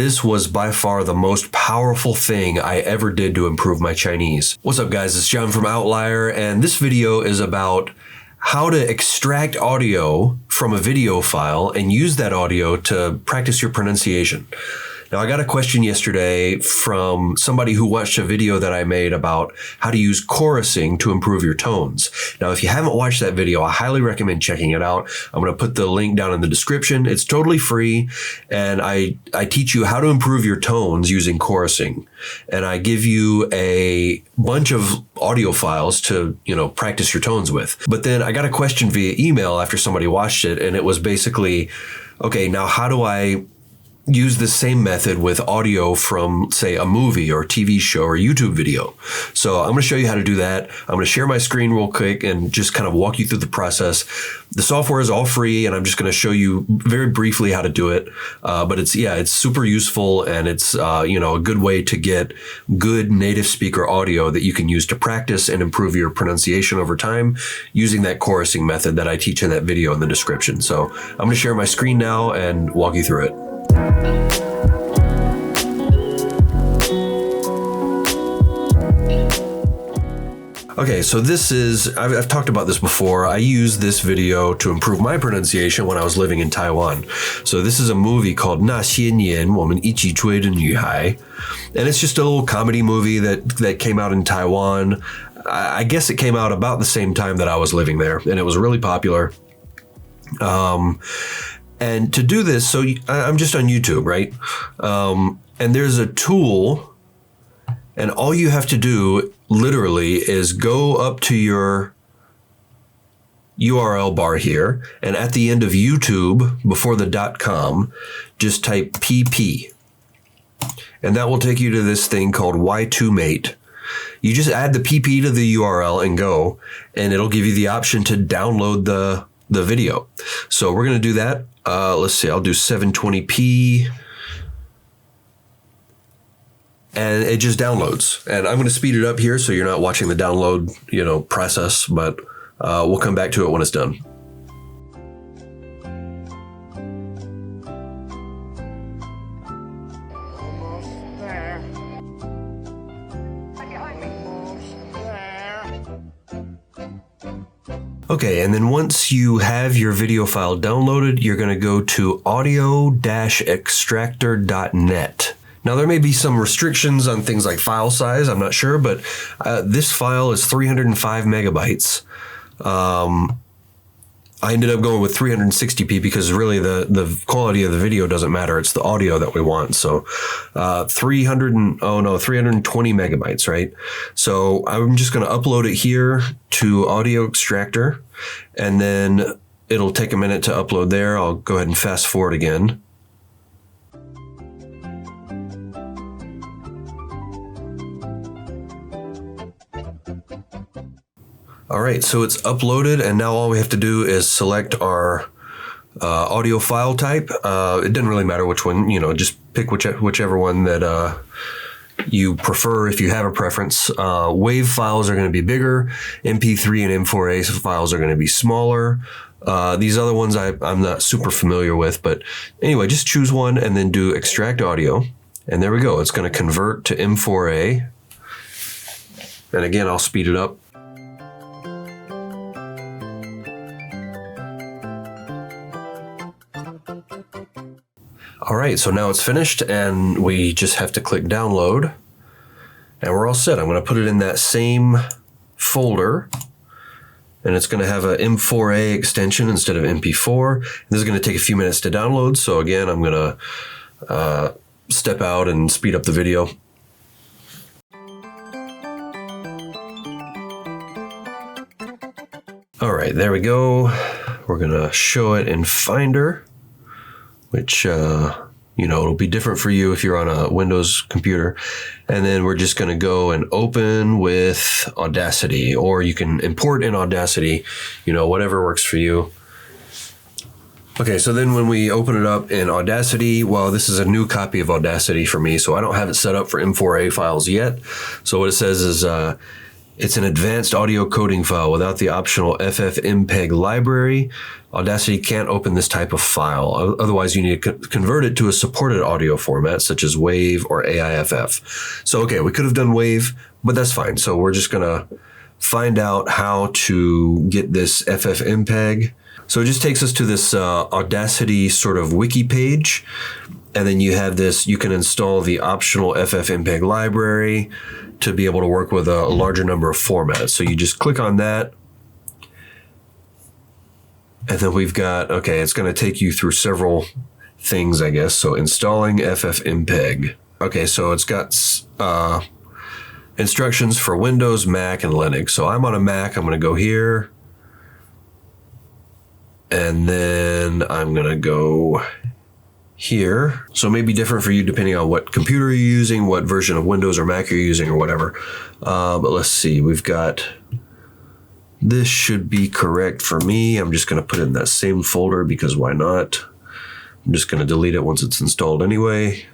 this was by far the most powerful thing I ever did to improve my Chinese. What's up guys, it's John from Outlier, and this video is about how to extract audio from a video file and use that audio to practice your pronunciation. Now, I got a question yesterday from somebody who watched a video that I made about how to use chorusing to improve your tones. Now, if you haven't watched that video, I highly recommend checking it out. I'm going to put the link down in the description. It's totally free, and I teach you how to improve your tones using chorusing. And I give you a bunch of audio files to, practice your tones with. But then I got a question via email after somebody watched it, and it was basically, okay, now how do I use the same method with audio from, say, a movie or a TV show or YouTube video? So I'm going to show you how to do that. I'm going to share my screen real quick and just kind of walk you through the process. The software is all free, and I'm just going to show you very briefly how to do it. But it's super useful, and it's a good way to get good native speaker audio that you can use to practice and improve your pronunciation over time using that chorusing method that I teach in that video in the description. So I'm going to share my screen now and walk you through it. Okay, so this is, I've talked about this before. I used this video to improve my pronunciation when I was living in Taiwan. So this is a movie called 那些年我们一起追的女孩. And it's just a little comedy movie that came out in Taiwan. I guess it came out about the same time that I was living there, and it was really popular. And to do this, so I'm just on YouTube, right? And there's a tool, and all you have to do literally is go up to your URL bar here, and at the end of YouTube, before the .com, just type pp. And that will take you to this thing called Y2Mate. You just add the pp to the URL and go, and it'll give you the option to download the video. So we're going to do that. Let's see, I'll do 720p. And it just downloads. And I'm going to speed it up here so you're not watching the download, process, but we'll come back to it when it's done. Okay, and then once you have your video file downloaded, you're going to go to audio-extractor.net. Now, there may be some restrictions on things like file size, I'm not sure, but this file is 305 megabytes. I ended up going with 360p because really the quality of the video doesn't matter. It's the audio that we want. So 320 megabytes, right? So I'm just going to upload it here to Audio Extractor, and then it'll take a minute to upload there. I'll go ahead and fast forward again. All right, so it's uploaded, and now all we have to do is select our audio file type. It doesn't really matter which one, just pick whichever one that you prefer if you have a preference. WAV files are going to be bigger. MP3 and M4A files are going to be smaller. These other ones I'm not super familiar with, but anyway, just choose one and then do extract audio. And there we go. It's going to convert to M4A. And again, I'll speed it up. All right, so now it's finished, and we just have to click download, and we're all set. I'm going to put it in that same folder, and it's going to have a M4A extension instead of MP4. This is going to take a few minutes to download, so again, I'm going to step out and speed up the video. All right, there we go. We're going to show it in Finder, which, it'll be different for you if you're on a Windows computer. And then we're just going to go and open with Audacity, or you can import in Audacity, whatever works for you. Okay, so then when we open it up in Audacity, well, this is a new copy of Audacity for me, so I don't have it set up for M4A files yet. So what it says is, It's an advanced audio coding file without the optional ffmpeg library. Audacity can't open this type of file. Otherwise, you need to convert it to a supported audio format such as WAV or AIFF. So, okay, we could have done WAV, but that's fine. So we're just going to find out how to get this ffmpeg. So it just takes us to this Audacity sort of wiki page. And then you have this, you can install the optional ffmpeg library to be able to work with a larger number of formats. So you just click on that. And then we've got, okay, it's going to take you through several things, I guess. So installing ffmpeg. Okay, so it's got instructions for Windows, Mac, and Linux. So I'm on a Mac. I'm going to go here. And then I'm going to go here. So it may be different for you depending on what computer you're using, what version of Windows or Mac you're using or whatever. But let's see, we've got, this should be correct for me. I'm just going to put it in that same folder because why not? I'm just going to delete it once it's installed anyway.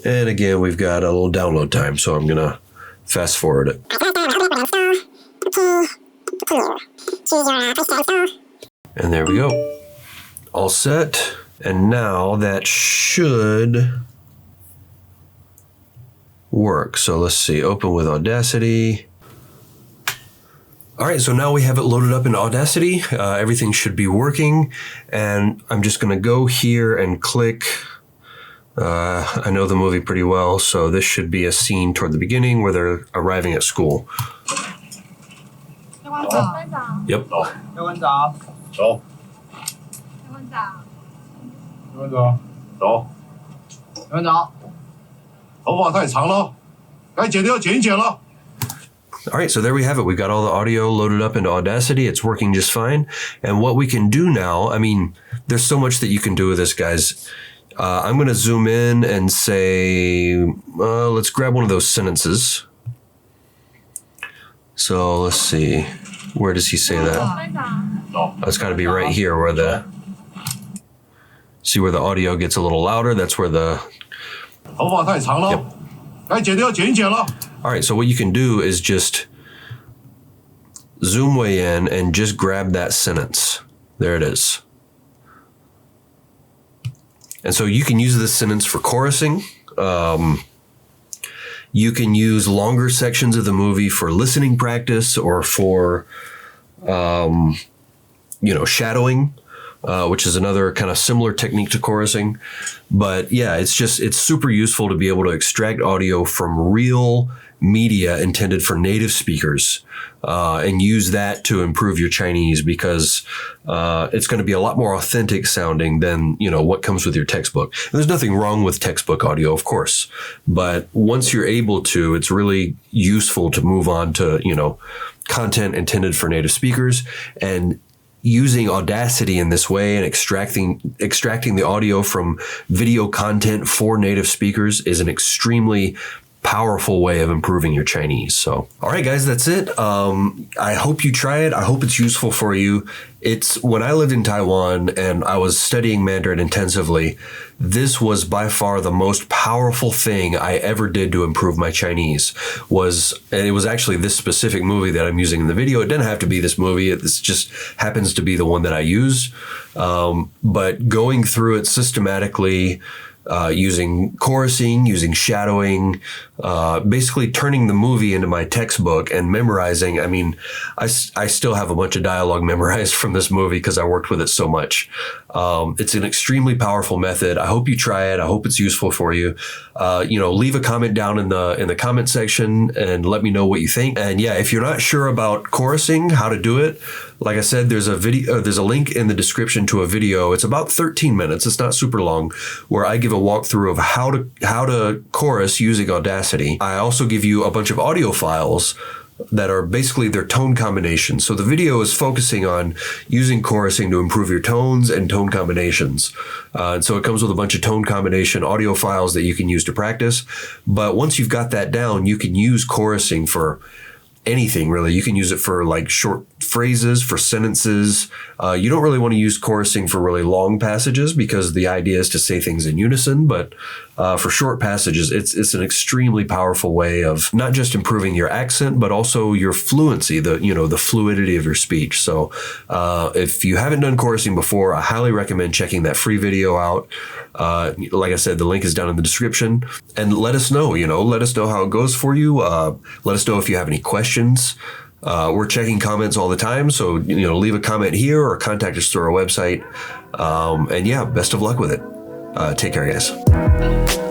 And again, we've got a little download time, so I'm going to fast forward it. And there we go. All set. And now that should work. So let's see, open with Audacity. All right, so now we have it loaded up in Audacity. Everything should be working. And I'm just going to go here and click. I know the movie pretty well, so this should be a scene toward the beginning where they're arriving at school. Yep. 刘文早，走，刘文早，刘文总，走。刘文早。头发太长了，该剪的要剪一剪了。 All right, so there we have it. We've got all the audio loaded up into Audacity. It's working just fine. And what we can do now, I mean, there's so much that you can do with this, guys. I'm going to zoom in and say, let's grab one of those sentences. So let's see. Where does he say that? That's got to be right here where the, see where the audio gets a little louder. That's where the, 头发太长了，该剪的要剪一剪了。 all right, so what you can do is just zoom way in and just grab that sentence. There it is. And so you can use this sentence for chorusing. You can use longer sections of the movie for listening practice or for, shadowing, which is another kind of similar technique to chorusing. But yeah, it's super useful to be able to extract audio from real media intended for native speakers and use that to improve your Chinese because it's going to be a lot more authentic sounding than, what comes with your textbook. And there's nothing wrong with textbook audio, of course, but once you're able to, it's really useful to move on to, content intended for native speakers, and using Audacity in this way and extracting the audio from video content for native speakers is an extremely powerful way of improving your Chinese. So, all right, guys, that's it. I hope you try it. I hope it's useful for you. It's when I lived in Taiwan and I was studying Mandarin intensively, this was by far the most powerful thing I ever did to improve my Chinese and it was actually this specific movie that I'm using in the video. It didn't have to be this movie. This just happens to be the one that I use. But going through it systematically, using chorusing, using shadowing, basically turning the movie into my textbook and memorizing. I mean, I still have a bunch of dialogue memorized from this movie because I worked with it so much. It's an extremely powerful method. I hope you try it. I hope it's useful for you. Leave a comment down in the comment section and let me know what you think. And yeah, if you're not sure about chorusing, how to do it, like I said, there's a link in the description to a video. It's about 13 minutes. It's not super long, where I give a walkthrough of how to chorus using Audacity. I also give you a bunch of audio files that are basically their tone combinations. So the video is focusing on using chorusing to improve your tones and tone combinations. And so it comes with a bunch of tone combination audio files that you can use to practice. But once you've got that down, you can use chorusing for anything really. You can use it for like short phrases, for sentences. You don't really want to use chorusing for really long passages because the idea is to say things in unison, but for short passages, it's an extremely powerful way of not just improving your accent, but also your fluency, the fluidity of your speech. So if you haven't done chorusing before, I highly recommend checking that free video out. Like I said, the link is down in the description. And let us know, let us know how it goes for you. Let us know if you have any questions. We're checking comments all the time, so leave a comment here or contact us through our website. And yeah, best of luck with it. Take care, guys.